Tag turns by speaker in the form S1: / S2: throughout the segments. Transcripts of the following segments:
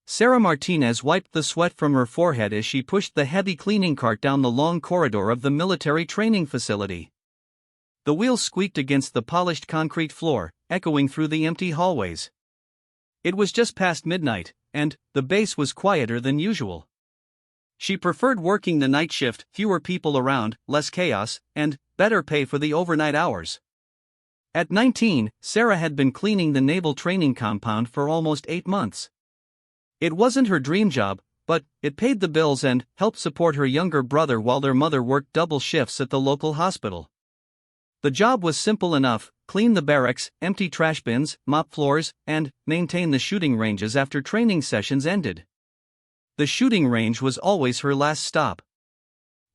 S1: Sarah Martinez wiped the sweat from her forehead as she pushed the heavy cleaning cart down the long corridor of the military training facility. The wheels squeaked against the polished concrete floor, echoing through the empty hallways. It was just past midnight, and the base was quieter than usual. She preferred working the night shift, fewer people around, less chaos, and better pay for the overnight hours. At 19, Sarah had been cleaning the naval training compound for almost 8 months. It wasn't her dream job, but it paid the bills and helped support her younger brother while their mother worked double shifts at the local hospital. The job was simple enough: clean the barracks, empty trash bins, mop floors, and maintain the shooting ranges after training sessions ended. The shooting range was always her last stop.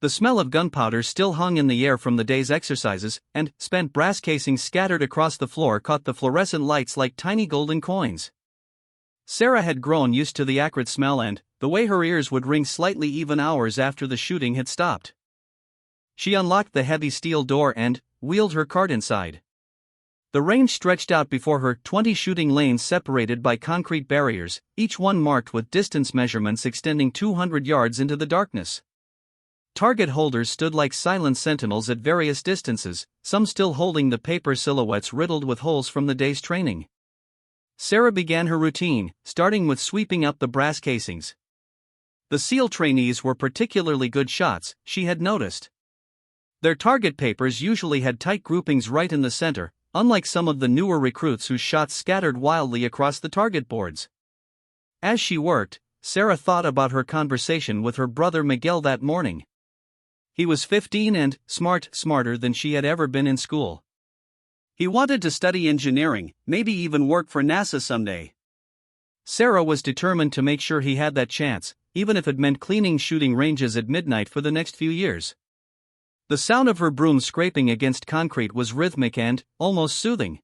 S1: The smell of gunpowder still hung in the air from the day's exercises, and spent brass casings scattered across the floor caught the fluorescent lights like tiny golden coins. Sarah had grown used to the acrid smell and the way her ears would ring slightly even hours after the shooting had stopped. She unlocked the heavy steel door and wheeled her cart inside. The range stretched out before her, 20 shooting lanes separated by concrete barriers, each one marked with distance measurements extending 200 yards into the darkness. Target holders stood like silent sentinels at various distances, some still holding the paper silhouettes riddled with holes from the day's training. Sarah began her routine, starting with sweeping up the brass casings. The SEAL trainees were particularly good shots, she had noticed. Their target papers usually had tight groupings right in the center, unlike some of the newer recruits whose shots scattered wildly across the target boards. As she worked, Sarah thought about her conversation with her brother Miguel that morning. He was 15 and smarter than she had ever been in school. He wanted to study engineering, maybe even work for NASA someday. Sarah was determined to make sure he had that chance, even if it meant cleaning shooting ranges at midnight for the next few years. The sound of her broom scraping against concrete was rhythmic and almost soothing.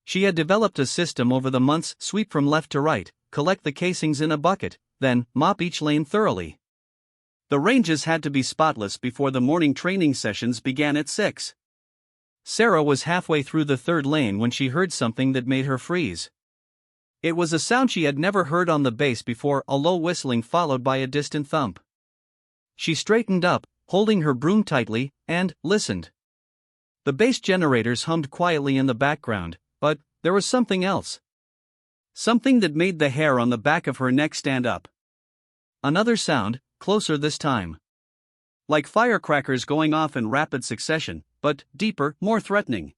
S1: She had developed a system over the months: sweep from left to right, collect the casings in a bucket, then mop each lane thoroughly. The ranges had to be spotless before the morning training sessions began at 6. Sarah was halfway through the third lane when she heard something that made her freeze. It was a sound she had never heard on the base before, a low whistling followed by a distant thump. She straightened up, holding her broom tightly, and listened. The base generators hummed quietly in the background, but there was something else. Something that made the hair on the back of her neck stand up. Another sound, closer this time. Like firecrackers going off in rapid succession, but deeper, more threatening.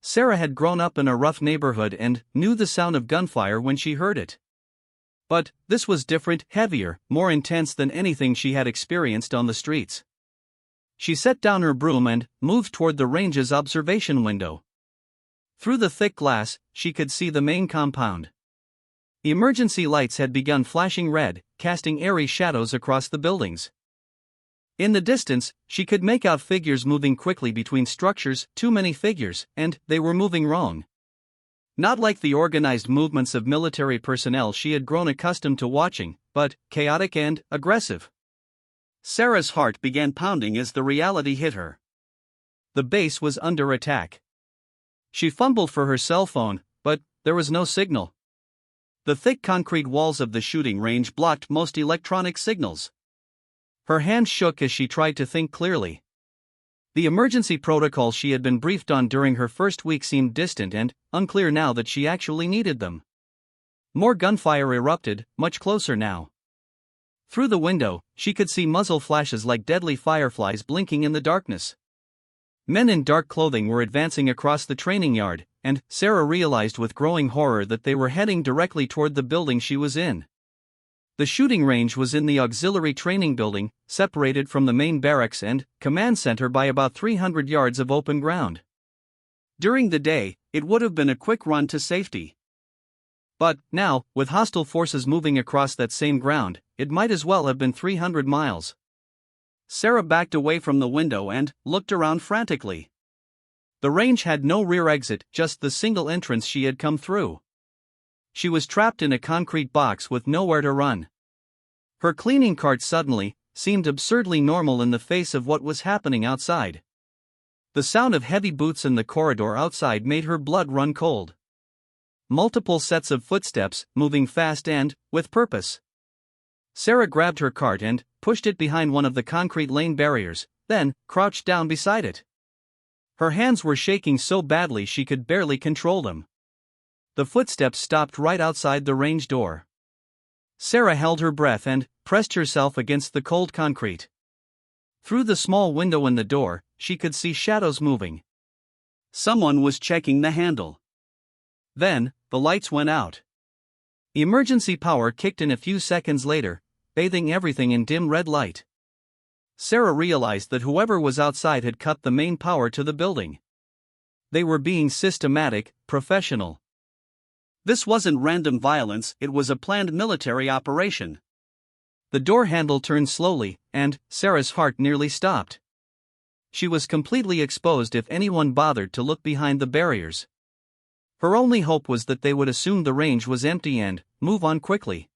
S1: Sarah had grown up in a rough neighborhood and knew the sound of gunfire when she heard it. But this was different, heavier, more intense than anything she had experienced on the streets. She set down her broom and moved toward the range's observation window. Through the thick glass, she could see the main compound. Emergency lights had begun flashing red, casting airy shadows across the buildings. In the distance, she could make out figures moving quickly between structures, too many figures, and they were moving wrong. Not like the organized movements of military personnel she had grown accustomed to watching, but chaotic and aggressive. Sarah's heart began pounding as the reality hit her. The base was under attack. She fumbled for her cell phone, but there was no signal. The thick concrete walls of the shooting range blocked most electronic signals. Her hands shook as she tried to think clearly. The emergency protocols she had been briefed on during her first week seemed distant and unclear now that she actually needed them. More gunfire erupted, much closer now. Through the window, she could see muzzle flashes like deadly fireflies blinking in the darkness. Men in dark clothing were advancing across the training yard, and Sarah realized with growing horror that they were heading directly toward the building she was in. The shooting range was in the auxiliary training building, separated from the main barracks and command center by about 300 yards of open ground. During the day, it would have been a quick run to safety. But now, with hostile forces moving across that same ground, it might as well have been 300 miles. Sarah backed away from the window and looked around frantically. The range had no rear exit, just the single entrance she had come through. She was trapped in a concrete box with nowhere to run. Her cleaning cart suddenly seemed absurdly normal in the face of what was happening outside. The sound of heavy boots in the corridor outside made her blood run cold. multiple sets of footsteps, moving fast and with purpose. Sarah grabbed her cart and pushed it behind one of the concrete lane barriers, then crouched down beside it. Her hands were shaking so badly she could barely control them. The footsteps stopped right outside the range door. Sarah held her breath and pressed herself against the cold concrete. Through the small window in the door, she could see shadows moving. Someone was checking the handle. Then, the lights went out. Emergency power kicked in a few seconds later, bathing everything in dim red light. Sarah realized that whoever was outside had cut the main power to the building. They were being systematic, professional. This wasn't random violence, it was a planned military operation. The door handle turned slowly, and Sarah's heart nearly stopped. She was completely exposed if anyone bothered to look behind the barriers. Her only hope was that they would assume the range was empty and move on quickly.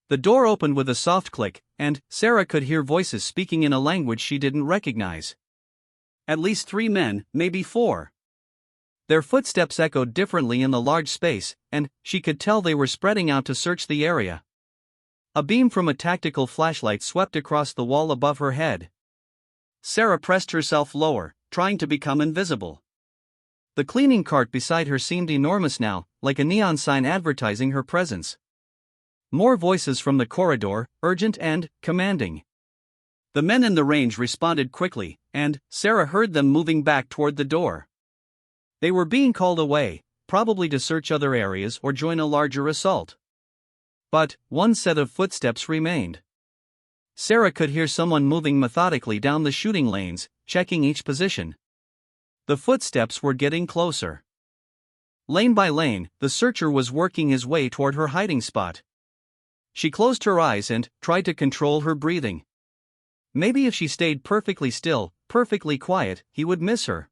S1: The door opened with a soft click, and Sarah could hear voices speaking in a language she didn't recognize. At least 3 men, maybe 4. Their footsteps echoed differently in the large space, and she could tell they were spreading out to search the area. A beam from a tactical flashlight swept across the wall above her head. Sarah pressed herself lower, trying to become invisible. The cleaning cart beside her seemed enormous now, like a neon sign advertising her presence. More voices from the corridor, urgent and commanding. The men in the range responded quickly, and Sarah heard them moving back toward the door. They were being called away, probably to search other areas or join a larger assault. But one set of footsteps remained. Sarah could hear someone moving methodically down the shooting lanes, checking each position. The footsteps were getting closer. Lane by lane, the searcher was working his way toward her hiding spot. She closed her eyes and tried to control her breathing. Maybe if she stayed perfectly still, perfectly quiet, he would miss her.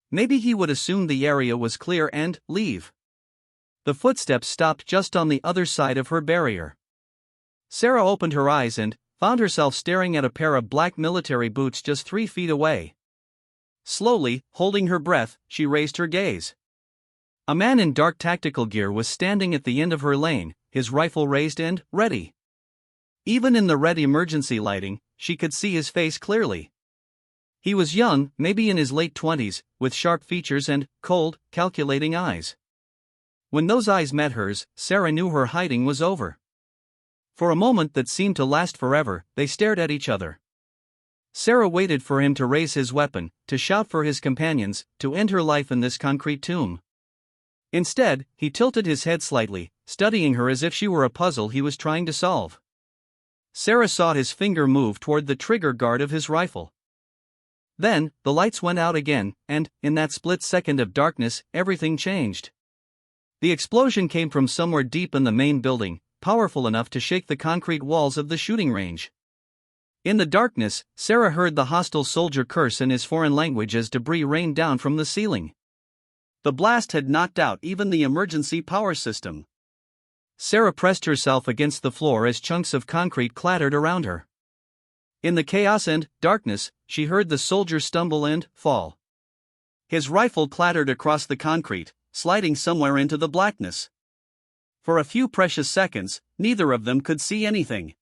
S1: Maybe he would assume the area was clear and leave. The footsteps stopped just on the other side of her barrier. Sarah opened her eyes and found herself staring at a pair of black military boots just 3 feet away. Slowly, holding her breath, she raised her gaze. A man in dark tactical gear was standing at the end of her lane, his rifle raised and ready. Even in the red emergency lighting, she could see his face clearly. He was young, maybe in his late 20s, with sharp features and cold, calculating eyes. When those eyes met hers, Sarah knew her hiding was over. For a moment that seemed to last forever, they stared at each other. Sarah waited for him to raise his weapon, to shout for his companions, to end her life in this concrete tomb. Instead, he tilted his head slightly, studying her as if she were a puzzle he was trying to solve. Sarah saw his finger move toward the trigger guard of his rifle. Then, the lights went out again, and, in that split second of darkness, everything changed. The explosion came from somewhere deep in the main building, powerful enough to shake the concrete walls of the shooting range. In the darkness, Sarah heard the hostile soldier curse in his foreign language as debris rained down from the ceiling. The blast had knocked out even the emergency power system. Sarah pressed herself against the floor as chunks of concrete clattered around her. In the chaos and darkness, she heard the soldier stumble and fall. His rifle clattered across the concrete, sliding somewhere into the blackness. For a few precious seconds, neither of them could see anything.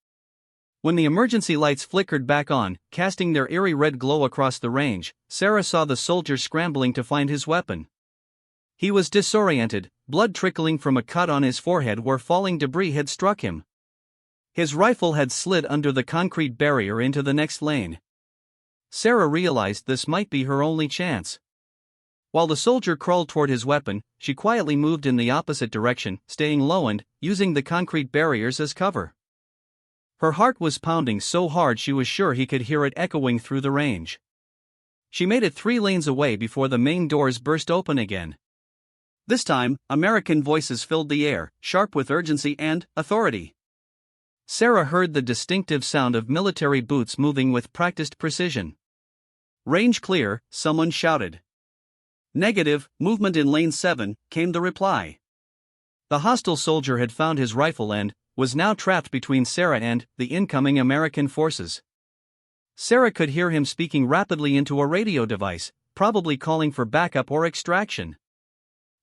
S1: When the emergency lights flickered back on, casting their eerie red glow across the range, Sarah saw the soldier scrambling to find his weapon. He was disoriented, blood trickling from a cut on his forehead where falling debris had struck him. His rifle had slid under the concrete barrier into the next lane. Sarah realized this might be her only chance. While the soldier crawled toward his weapon, she quietly moved in the opposite direction, staying low and using the concrete barriers as cover. Her heart was pounding so hard she was sure he could hear it echoing through the range. She made it 3 lanes away before the main doors burst open again. This time, American voices filled the air, sharp with urgency and authority. Sarah heard the distinctive sound of military boots moving with practiced precision. "Range clear," someone shouted. "Negative, movement in lane 7, came the reply. The hostile soldier had found his rifle and was now trapped between Sarah and the incoming American forces. Sarah could hear him speaking rapidly into a radio device, probably calling for backup or extraction.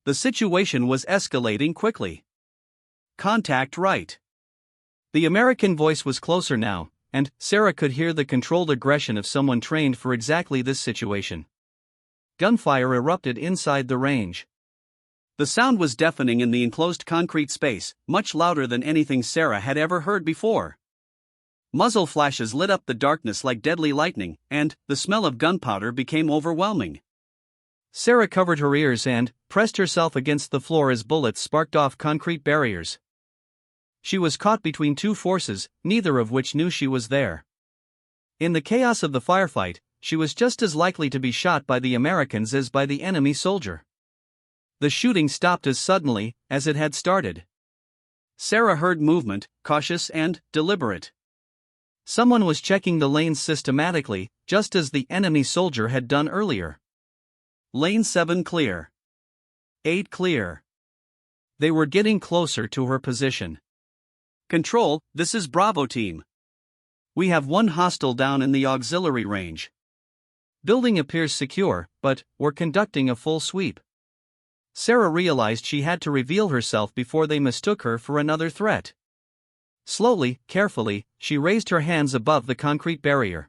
S1: The situation was escalating quickly. Contact right. The American voice was closer now, and Sarah could hear the controlled aggression of someone trained for exactly this situation. Gunfire erupted inside the range. The sound was deafening in the enclosed concrete space, much louder than anything Sarah had ever heard before. Muzzle flashes lit up the darkness like deadly lightning, and the smell of gunpowder became overwhelming. Sarah covered her ears and pressed herself against the floor as bullets sparked off concrete barriers. She was caught between two forces, neither of which knew she was there. In the chaos of the firefight, she was just as likely to be shot by the Americans as by the enemy soldier. The shooting stopped as suddenly as it had started. Sarah heard movement, cautious and deliberate. Someone was checking the lanes systematically, just as the enemy soldier had done earlier. Lane 7 clear. 8 clear. They were getting closer to her position. Control, this is Bravo Team. We have one hostile down in the auxiliary range. Building appears secure, but we're conducting a full sweep. Sarah realized she had to reveal herself before they mistook her for another threat. Slowly, carefully, she raised her hands above the concrete barrier.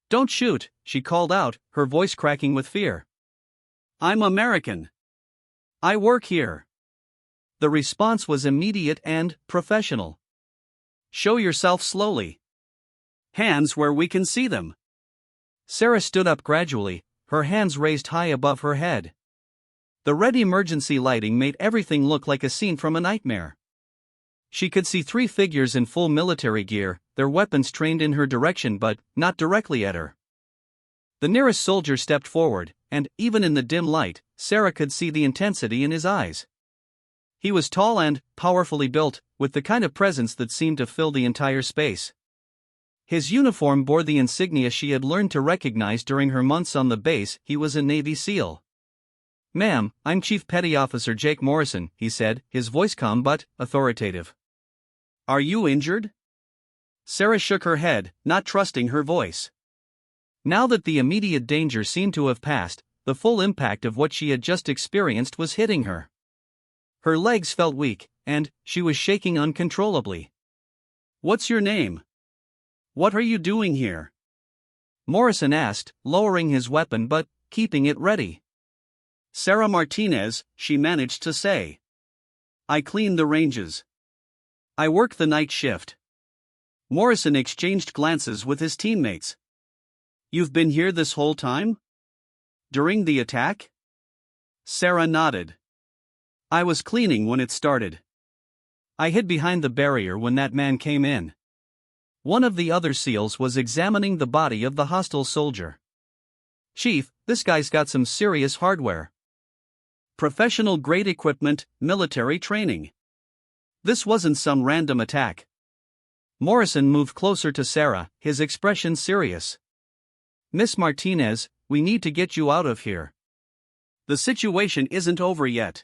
S1: "Don't shoot," she called out, her voice cracking with fear. "I'm American. I work here." The response was immediate and professional. "Show yourself slowly. Hands where we can see them." Sarah stood up gradually, her hands raised high above her head. The red emergency lighting made everything look like a scene from a nightmare. She could see three figures in full military gear, their weapons trained in her direction but not directly at her. The nearest soldier stepped forward, and even in the dim light, Sarah could see the intensity in his eyes. He was tall and powerfully built, with the kind of presence that seemed to fill the entire space. His uniform bore the insignia she had learned to recognize during her months on the base. He was a Navy SEAL. "Ma'am, I'm Chief Petty Officer Jake Morrison," he said, his voice calm but authoritative. "Are you injured?" Sarah shook her head, not trusting her voice. Now that the immediate danger seemed to have passed, the full impact of what she had just experienced was hitting her. Her legs felt weak, and she was shaking uncontrollably. "What's your name? What are you doing here?" Morrison asked, lowering his weapon but keeping it ready. "Sarah Martinez," she managed to say. "I clean the ranges. I work the night shift." Morrison exchanged glances with his teammates. "You've been here this whole time? During the attack?" Sarah nodded. "I was cleaning when it started. I hid behind the barrier when that man came in." One of the other SEALs was examining the body of the hostile soldier. "Chief, this guy's got some serious hardware. Professional-grade equipment, military training. This wasn't some random attack." Morrison moved closer to Sarah, his expression serious. "Miss Martinez, we need to get you out of here. The situation isn't over yet.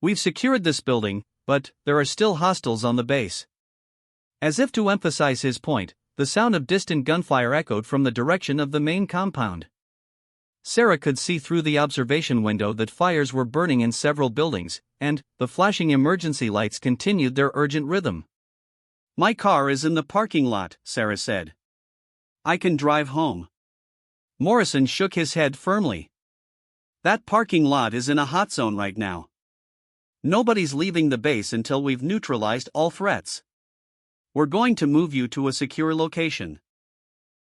S1: We've secured this building, but there are still hostiles on the base." As if to emphasize his point, the sound of distant gunfire echoed from the direction of the main compound. Sarah could see through the observation window that fires were burning in several buildings, and the flashing emergency lights continued their urgent rhythm. "My car is in the parking lot," Sarah said. "I can drive home." Morrison shook his head firmly. "That parking lot is in a hot zone right now. Nobody's leaving the base until we've neutralized all threats. We're going to move you to a secure location."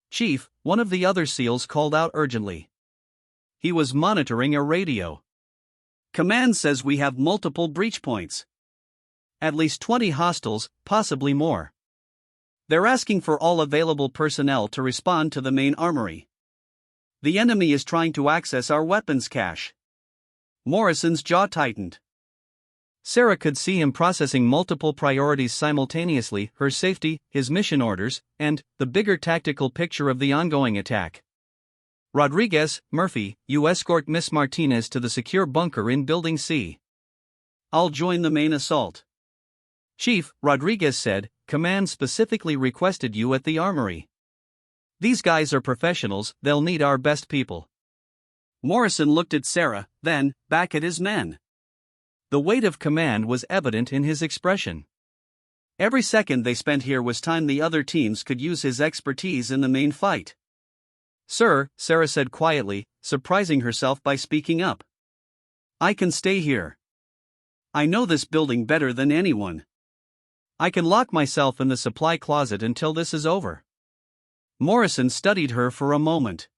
S1: "Chief," one of the other SEALs called out urgently. He was monitoring a radio. "Command says we have multiple breach points. At least 20 hostiles, possibly more. They're asking for all available personnel to respond to the main armory. The enemy is trying to access our weapons cache." Morrison's jaw tightened. Sarah could see him processing multiple priorities simultaneously: her safety, his mission orders, and the bigger tactical picture of the ongoing attack. "Rodriguez, Murphy, you escort Miss Martinez to the secure bunker in Building C. I'll join the main assault." "Chief," Rodriguez said, "Command specifically requested you at the armory. These guys are professionals, they'll need our best people."
S2: Morrison looked at Sarah, then back at his men.
S1: The weight of command was evident in his expression.
S2: Every second they spent here was time the other teams could use his expertise in the main fight.
S1: "Sir," Sarah said quietly, surprising herself by speaking up.
S2: "I can stay here. I know this building better than anyone.
S1: I can lock myself in the supply closet until this is over."
S2: Morrison studied her for a moment.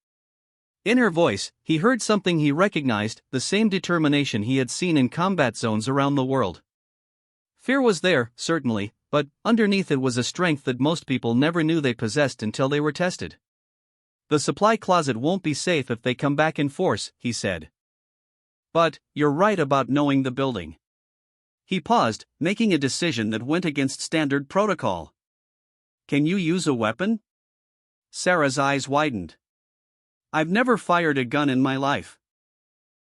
S1: In her voice, he heard something he recognized, the same determination he had seen in combat zones around the world. Fear was there, certainly, but underneath it was a strength that most people never knew they possessed until they were tested. "The supply closet won't be safe if they come back in force," he said.
S2: "But you're right about knowing the building." He paused, making a decision that went against standard protocol. "Can you use a weapon?" Sarah's eyes widened. "I've never fired a gun in my life."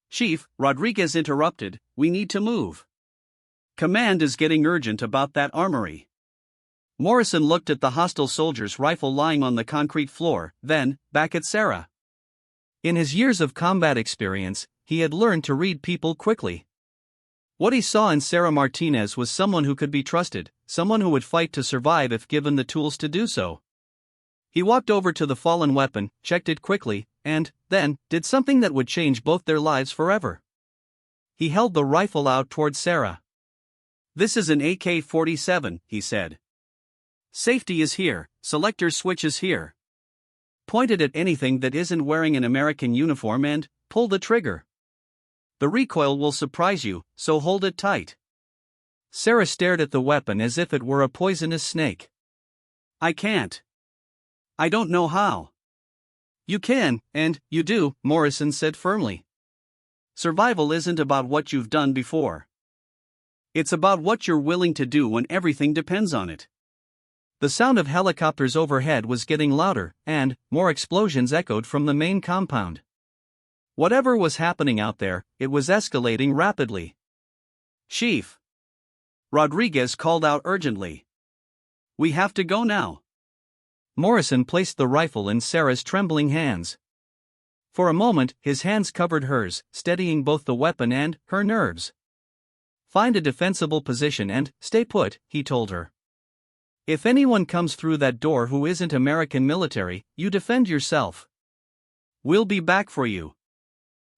S2: "Chief," Rodriguez interrupted, "we need to move. Command is getting urgent about that armory." Morrison looked at the hostile soldier's rifle lying on the concrete floor, then back at Sarah.
S1: In his years of combat experience, he had learned to read people quickly. What he saw in Sarah Martinez was someone who could be trusted, someone who would fight to survive if given the tools to do so. He walked over to the fallen weapon, checked it quickly, and then did something that would change both their lives forever. He held the rifle out toward Sarah. "This is an AK-47, he said. "Safety is here, selector switch is here. Point it at anything that isn't wearing an American uniform and pull the trigger. The recoil will surprise you, so hold it tight." Sarah stared at the weapon as if it were a poisonous snake.
S2: "I can't. I don't know how."
S1: "You can, and you do," Morrison said firmly.
S2: "Survival isn't about what you've done before. It's about what you're willing to do when everything depends on it."
S1: The sound of helicopters overhead was getting louder, and more explosions echoed from the main compound. Whatever was happening out there, it was escalating rapidly.
S2: "Chief!" Rodriguez called out urgently. "We have to go now."
S1: Morrison placed the rifle in Sarah's trembling hands. For a moment, his hands covered hers, steadying both the weapon and her nerves. "Find a defensible position and stay put," he told her. "If anyone comes through that door who isn't American military, you defend yourself. We'll be back for you."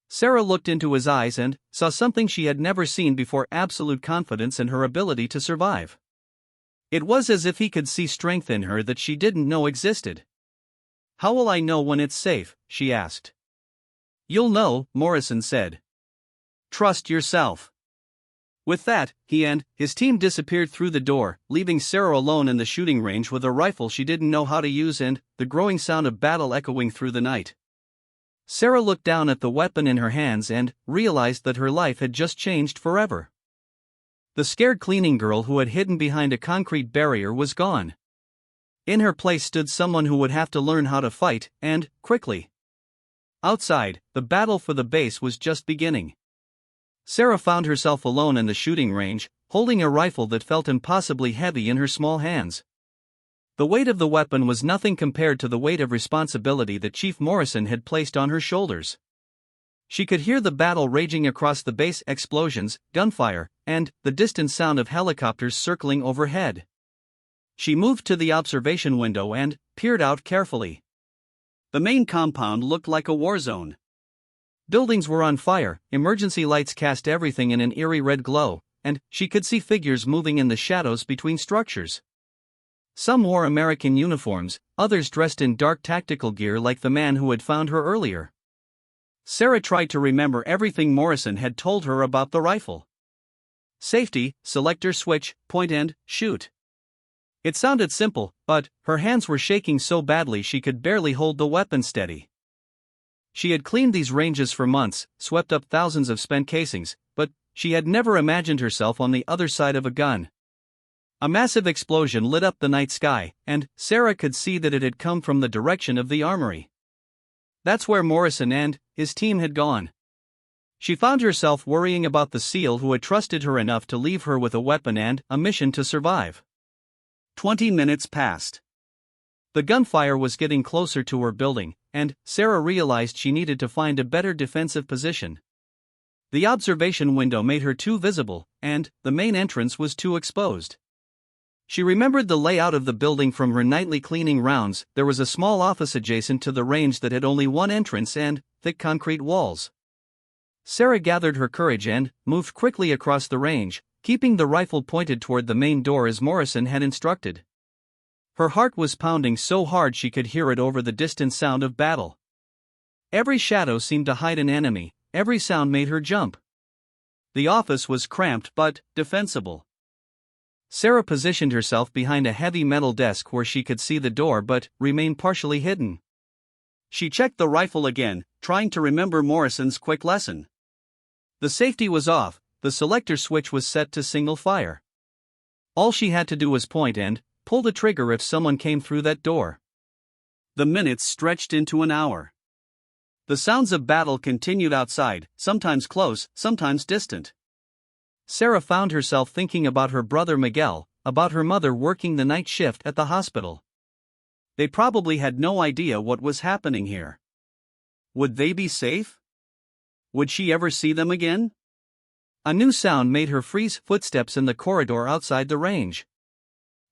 S1: Sarah looked into his eyes and saw something she had never seen before: absolute confidence in her ability to survive. It was as if he could see strength in her that she didn't know existed. "How will I know when it's safe?" she asked. "You'll know," Morrison said. "Trust yourself." With that, he and his team disappeared through the door, leaving Sarah alone in the shooting range with a rifle she didn't know how to use and the growing sound of battle echoing through the night. Sarah looked down at the weapon in her hands and realized that her life had just changed forever. The scared cleaning girl who had hidden behind a concrete barrier was gone. In her place stood someone who would have to learn how to fight, and quickly. Outside, the battle for the base was just beginning. Sarah found herself alone in the shooting range, holding a rifle that felt impossibly heavy in her small hands. The weight of the weapon was nothing compared to the weight of responsibility that Chief Morrison had placed on her shoulders. She could hear the battle raging across the base: explosions, gunfire, and the distant sound of helicopters circling overhead. She moved to the observation window and peered out carefully. The main compound looked like a war zone. Buildings were on fire, emergency lights cast everything in an eerie red glow, and she could see figures moving in the shadows between structures. Some wore American uniforms, others dressed in dark tactical gear like the man who had found her earlier. Sarah tried to remember everything Morrison had told her about the rifle. Safety, selector switch, point and shoot. It sounded simple, but her hands were shaking so badly she could barely hold the weapon steady. She had cleaned these ranges for months, swept up thousands of spent casings, but she had never imagined herself on the other side of a gun. A massive explosion lit up the night sky, and Sarah could see that it had come from the direction of the armory. That's where Morrison and his team had gone. She found herself worrying about the SEAL who had trusted her enough to leave her with a weapon and a mission to survive. 20 minutes passed. The gunfire was getting closer to her building, and Sarah realized she needed to find a better defensive position. The observation window made her too visible, and the main entrance was too exposed. She remembered the layout of the building from her nightly cleaning rounds. There was a small office adjacent to the range that had only one entrance and thick concrete walls. Sarah gathered her courage and moved quickly across the range, keeping the rifle pointed toward the main door as Morrison had instructed. Her heart was pounding so hard she could hear it over the distant sound of battle. Every shadow seemed to hide an enemy, every sound made her jump. The office was cramped but defensible. Sarah positioned herself behind a heavy metal desk where she could see the door but remain partially hidden. She checked the rifle again, trying to remember Morrison's quick lesson. The safety was off, the selector switch was set to single fire. All she had to do was point and pull the trigger if someone came through that door. The minutes stretched into an hour. The sounds of battle continued outside, sometimes close, sometimes distant. Sarah found herself thinking about her brother Miguel, about her mother working the night shift at the hospital. They probably had no idea what was happening here. Would they be safe? Would she ever see them again? A new sound made her freeze. Footsteps in the corridor outside the range.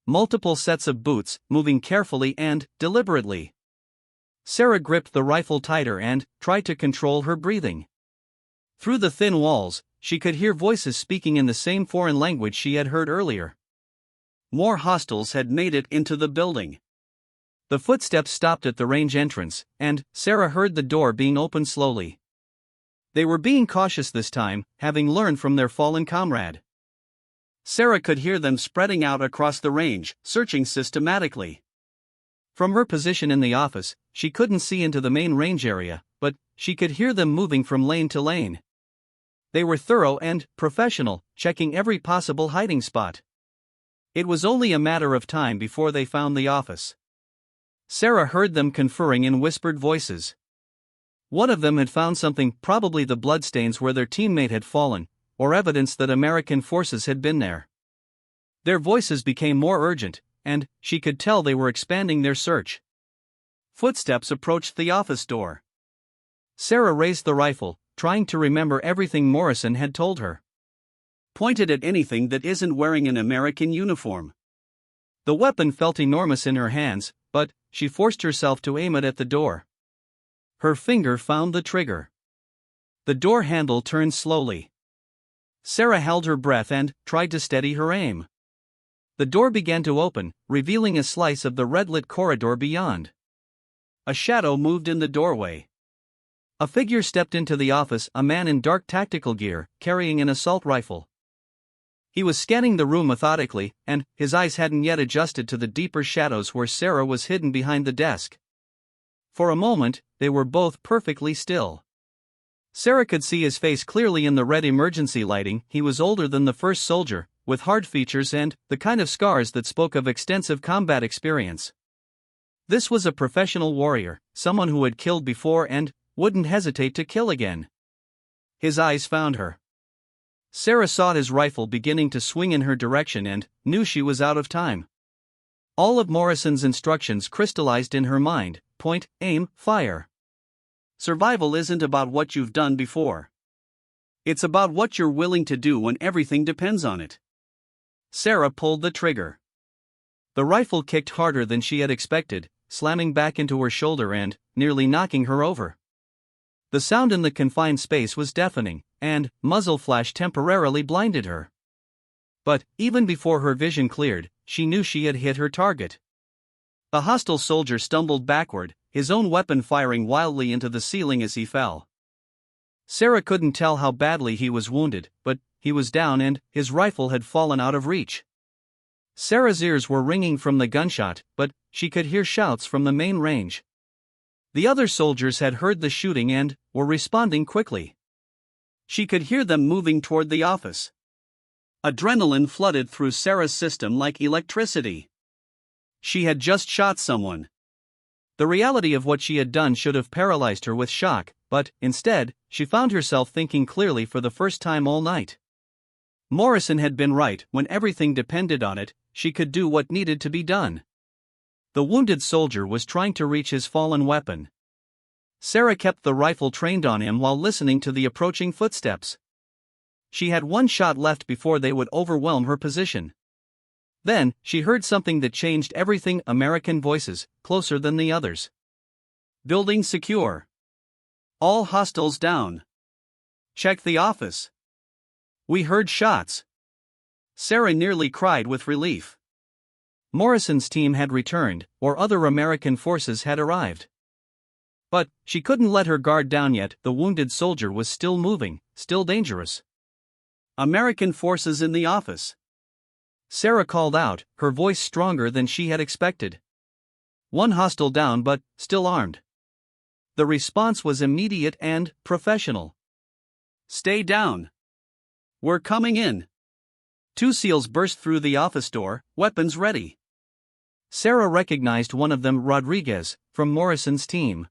S1: Multiple sets of boots, moving carefully and deliberately. Sarah gripped the rifle tighter and tried to control her breathing. Through the thin walls, she could hear voices speaking in the same foreign language she had heard earlier. More hostiles had made it into the building. The footsteps stopped at the range entrance, and Sarah heard the door being opened slowly. They were being cautious this time, having learned from their fallen comrade. Sarah could hear them spreading out across the range, searching systematically. From her position in the office, she couldn't see into the main range area, but she could hear them moving from lane to lane. They were thorough and professional, checking every possible hiding spot. It was only a matter of time before they found the office. Sarah heard them conferring in whispered voices. One of them had found something, probably the bloodstains where their teammate had fallen, or evidence that American forces had been there. Their voices became more urgent, and she could tell they were expanding their search. Footsteps approached the office door. Sarah raised the rifle, trying to remember everything Morrison had told her. Pointed at anything that isn't wearing an American uniform. The weapon felt enormous in her hands, but she forced herself to aim it at the door. Her finger found the trigger. The door handle turned slowly. Sarah held her breath and tried to steady her aim. The door began to open, revealing a slice of the red-lit corridor beyond. A shadow moved in the doorway. A figure stepped into the office, a man in dark tactical gear, carrying an assault rifle. He was scanning the room methodically, and his eyes hadn't yet adjusted to the deeper shadows where Sarah was hidden behind the desk. For a moment, they were both perfectly still. Sarah could see his face clearly in the red emergency lighting. He was older than the first soldier, with hard features and the kind of scars that spoke of extensive combat experience. This was a professional warrior, someone who had killed before and wouldn't hesitate to kill again. His eyes found her. Sarah saw his rifle beginning to swing in her direction and knew she was out of time. All of Morrison's instructions crystallized in her mind: point, aim, fire. Survival isn't about what you've done before. It's about what you're willing to do when everything depends on it. Sarah pulled the trigger. The rifle kicked harder than she had expected, slamming back into her shoulder and nearly knocking her over. The sound in the confined space was deafening, and muzzle flash temporarily blinded her. But even before her vision cleared, she knew she had hit her target. The hostile soldier stumbled backward, his own weapon firing wildly into the ceiling as he fell. Sarah couldn't tell how badly he was wounded, but he was down and his rifle had fallen out of reach. Sarah's ears were ringing from the gunshot, but she could hear shouts from the main range. The other soldiers had heard the shooting and were responding quickly. She could hear them moving toward the office. Adrenaline flooded through Sarah's system like electricity. She had just shot someone. The reality of what she had done should have paralyzed her with shock, but instead, she found herself thinking clearly for the first time all night. Morrison had been right. When everything depended on it, she could do what needed to be done. The wounded soldier was trying to reach his fallen weapon. Sarah kept the rifle trained on him while listening to the approaching footsteps. She had one shot left before they would overwhelm her position. Then, she heard something that changed everything. American voices, closer than the others.
S2: Building secure. All hostiles down. Check the office. We heard shots. Sarah nearly cried with relief.
S1: Morrison's team had returned, or other American forces had arrived. But, she couldn't let her guard down yet. The wounded soldier was still moving, still dangerous.
S2: American forces in the office.
S1: Sarah called out, her voice stronger than she had expected. One hostile down but, still armed. The response was immediate and professional.
S2: Stay down. We're coming in. Two SEALs burst through the office door, weapons ready.
S1: Sarah recognized one of them, Rodriguez, from Morrison's team.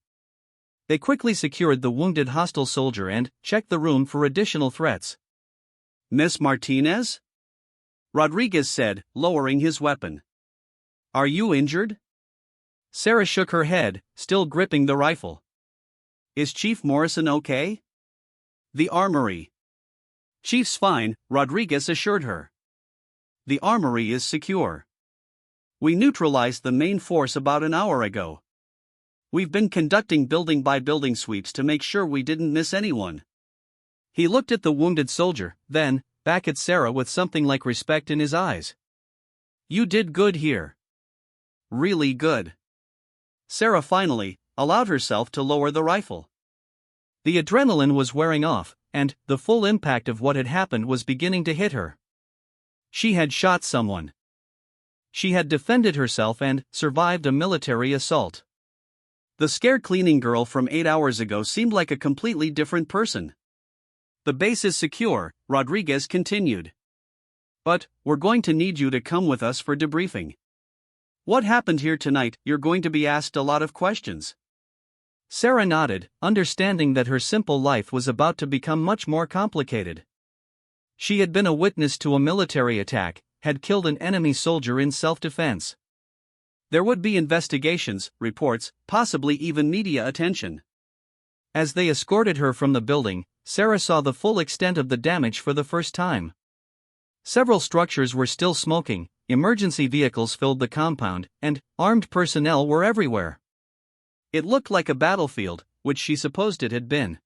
S1: They quickly secured the wounded hostile soldier and checked the room for additional threats.
S2: Miss Martinez? Rodriguez said, lowering his weapon. Are you injured?
S1: Sarah shook her head, still gripping the rifle.
S2: Is Chief Morrison okay? The armory. Chief's fine, Rodriguez assured her. The armory is secure. We neutralized the main force about an hour ago. We've been conducting building-by-building sweeps to make sure we didn't miss anyone.
S1: He looked at the wounded soldier, then, back at Sarah with something like respect in his eyes. You did good here.
S2: Really good. Sarah finally allowed herself to lower the rifle.
S1: The adrenaline was wearing off, and the full impact of what had happened was beginning to hit her. She had shot someone. She had defended herself and survived a military assault.
S2: The scared cleaning girl from 8 hours ago seemed like a completely different person. The base is secure, Rodriguez continued. But, we're going to need you to come with us for debriefing. What happened here tonight? You're going to be asked a lot of questions.
S1: Sarah nodded, understanding that her simple life was about to become much more complicated. She had been a witness to a military attack, had killed an enemy soldier in self-defense. There would be investigations, reports, possibly even media attention. As they escorted her from the building, Sarah saw the full extent of the damage for the first time. Several structures were still smoking, emergency vehicles filled the compound, and armed personnel were everywhere. It looked like a battlefield, which she supposed it had been.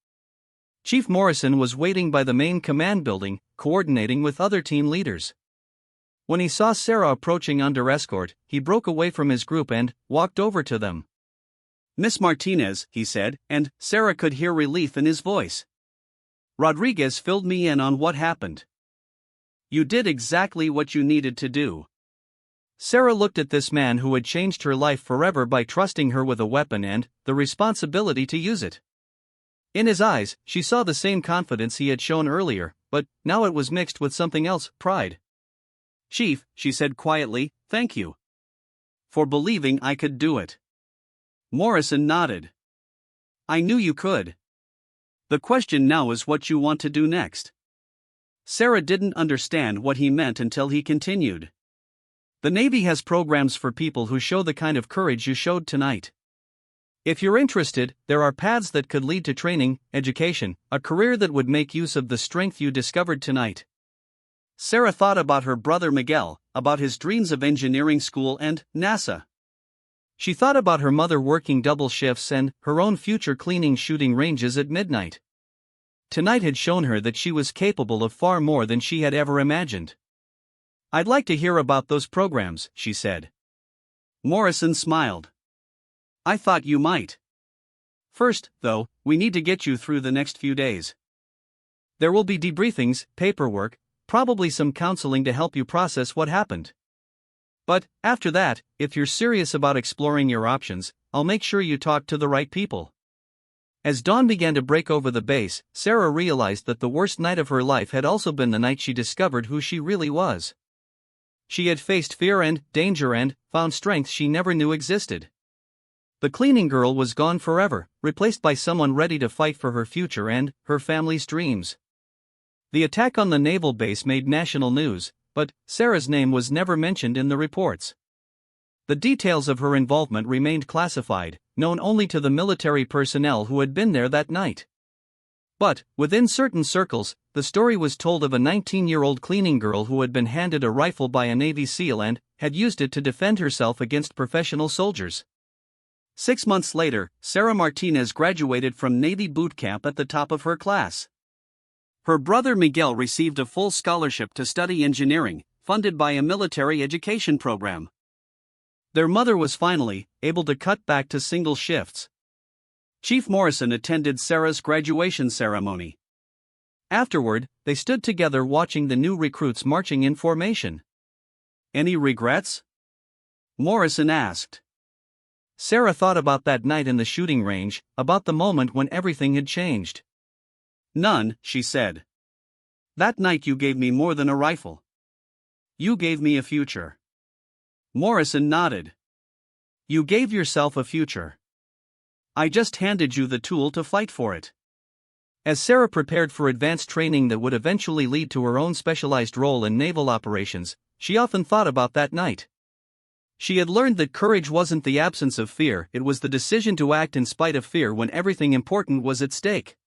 S1: Chief Morrison was waiting by the main command building, coordinating with other team leaders. When he saw Sarah approaching under escort, he broke away from his group and walked over to them.
S2: Miss Martinez, he said, and Sarah could hear relief in his voice. Rodriguez filled me in on what happened. You did exactly what you needed to do.
S1: Sarah looked at this man who had changed her life forever by trusting her with a weapon and the responsibility to use it. In his eyes, she saw the same confidence he had shown earlier, but now it was mixed with something else, pride.
S2: Chief, she said quietly, thank you. For believing I could do it. Morrison nodded. I knew you could. The question now is what you want to do next. Sarah didn't understand what he meant until he continued. The Navy has programs for people who show the kind of courage you showed tonight.
S1: If you're interested, there are paths that could lead to training, education, a career that would make use of the strength you discovered tonight.
S2: Sarah thought about her brother Miguel, about his dreams of engineering school and NASA.
S1: She thought about her mother working double shifts and her own future cleaning shooting ranges at midnight. Tonight had shown her that she was capable of far more than she had ever imagined. I'd like to hear about those programs, she said.
S2: Morrison smiled. I thought you might. First, though, we need to get you through the next few days.
S1: There will be debriefings, paperwork, probably some counseling to help you process what happened. But, after that, if you're serious about exploring your options, I'll make sure you talk to the right people. As dawn began to break over the base, Sarah realized that the worst night of her life had also been the night she discovered who she really was. She had faced fear and danger and found strength she never knew existed. The cleaning girl was gone forever, replaced by someone ready to fight for her future and her family's dreams. The attack on the naval base made national news, but Sarah's name was never mentioned in the reports. The details of her involvement remained classified, known only to the military personnel who had been there that night. But, within certain circles, the story was told of a 19-year-old cleaning girl who had been handed a rifle by a Navy SEAL and had used it to defend herself against professional soldiers.
S2: 6 months later, Sarah Martinez graduated from Navy boot camp at the top of her class. Her brother Miguel received a full scholarship to study engineering, funded by a military education program. Their mother was finally able to cut back to single shifts. Chief Morrison attended Sarah's graduation ceremony. Afterward, they stood together watching the new recruits marching in formation.
S1: "Any regrets?"
S2: Morrison asked.
S1: Sarah thought about that night in the shooting range, about the moment when everything had changed.
S2: "None," she said. "That night you gave me more than a rifle. You gave me a future." Morrison nodded.
S1: "You gave yourself a future.
S2: I just handed you the tool to fight for it."
S1: As Sarah prepared for advanced training that would eventually lead to her own specialized role in naval operations, she often thought about that night. She had learned that courage wasn't the absence of fear, it was the decision to act in spite of fear when everything important was at stake.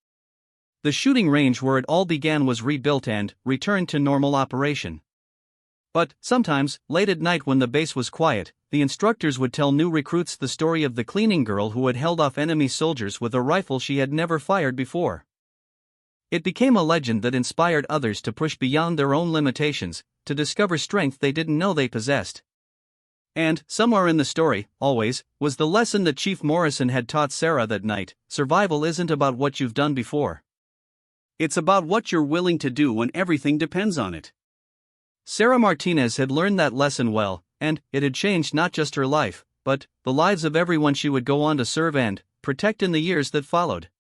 S1: The shooting range where it all began was rebuilt and returned to normal operation. But, sometimes, late at night when the base was quiet, the instructors would tell new recruits the story of the cleaning girl who had held off enemy soldiers with a rifle she had never fired before. It became a legend that inspired others to push beyond their own limitations, to discover strength they didn't know they possessed. And, somewhere in the story, always, was the lesson that Chief Morrison had taught Sarah that night: survival isn't about what you've done before.
S2: It's about what you're willing to do when everything depends on it.
S1: Sarah Martinez had learned that lesson well, and it had changed not just her life, but the lives of everyone she would go on to serve and protect in the years that followed.